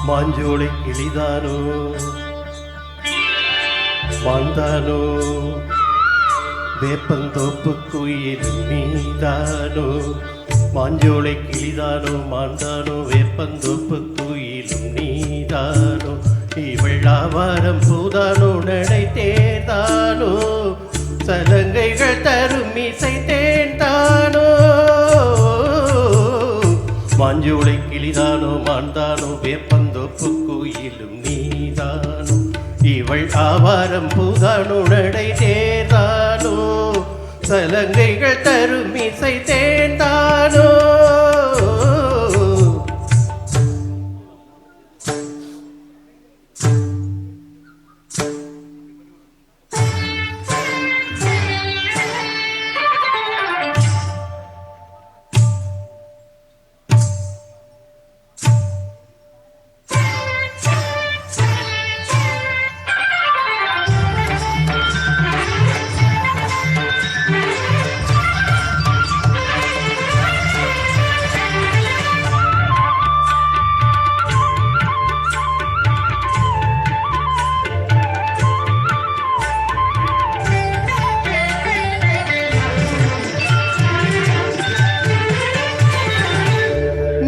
மாஞ்சோலை கிளிதானோ மாந்தானோ வேப்பந்தோப்பு குயிலும் நீதானோ மாஞ்சோலை கிளிதானோ மாந்தானோ வேப்பந்தோப்பு குயிலும் நீதானோ இவள்ளாவாரம் பூதானோ நடை தேர்தானோ சலங்கைகள் தரும் இசை தேர்ந்தானோ மாஞ்சோலை கிளிதானோ மாந்தானோ வேப்பந்தோப்பு குயிலும் நீதானோ இவள் ஆவாரம் பூதானோ நடை தேர்தானோ சலங்கைகள் தரும் இசை தேர்ந்தானோ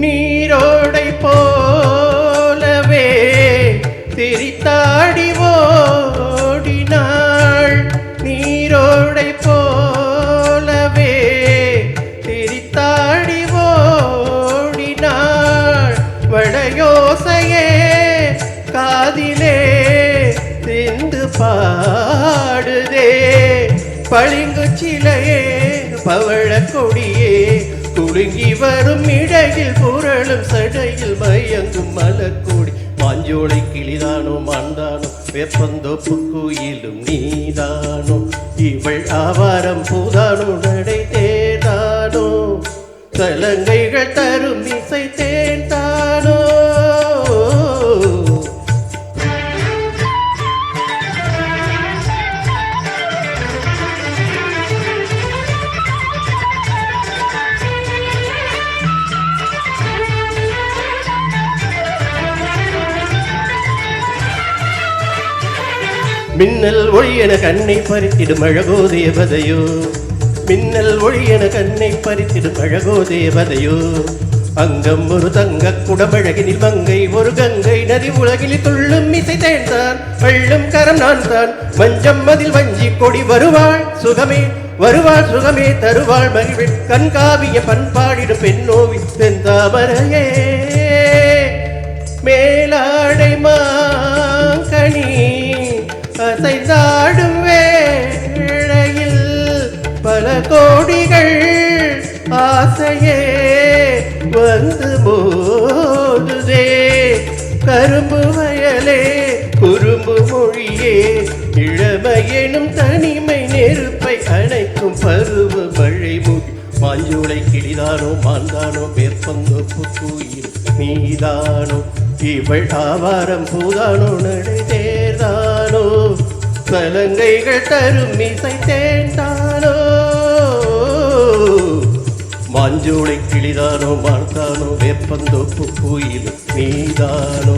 நீரோடை போலவே திரித்தாடி ஓடினாள் நீரோடை போலவே திரித்தாடி ஓடினாள் வளையோசையே காதிலே சிந்து பாடுதே பளிங்கு சிலையே பவழ கொடியே குலுங்கி வரும் இடையில் புரளும் சடையில் மயங்கும் மலக்கொடி மாஞ்சோலை கிளிதானோ மாந்தானோ வேப்பந்தோப்பு குயிலும் நீதானோ இவள் ஆவாரம் பூதானோ நடை தேர்தானோ சலங்கைகள் தரும் இசை தேர்ந்தானோ மின்னல் ஒளியன கண்ணை பறித்திடும் அழகோ தேவதையோ மின்னல் ஒளியன கண்ணை பறித்திடும் அழகோ தேவதையோ அங்கம் ஒரு தங்க குடமழகினில் மங்கை ஒரு கங்கை நதி உலகில் துள்ளும் இசை தேர்ந்தான் வெள்ளும் கரம் நான் தான் மஞ்சம் மதில் வஞ்சி கொடி வருவாள் சுகமே வருவாள் சுகமே தருவாள் மகிழ்வில் கண்காவிய பண்பாடிடும் பெண்ணோவி தென்தாமரையே மேலாடை மாங்கனி அசைந்தாடும் வேளையில் பல கோடிகள் ஆசையே வந்து போதுதே கரும்பு வயலே குறும்பு மொழியே இளமையெனும் தனிமை நெருப்பை அணைக்கும் பருவ மழை முடி மாஞ்சோலை கிளிதானோ மாந்தானோ வேப்பந்தோப்பு குயில் நீதானோ இவள் ஆவாரம் பூதானோ நடை தேர்தானோ சலங்கைகள் தரும் இசை தேர்ந்தானோ மாஞ்சோலை கிளிதானோ மாந்தானோ வேப்பந்தோப்பு குயில் நீதானோ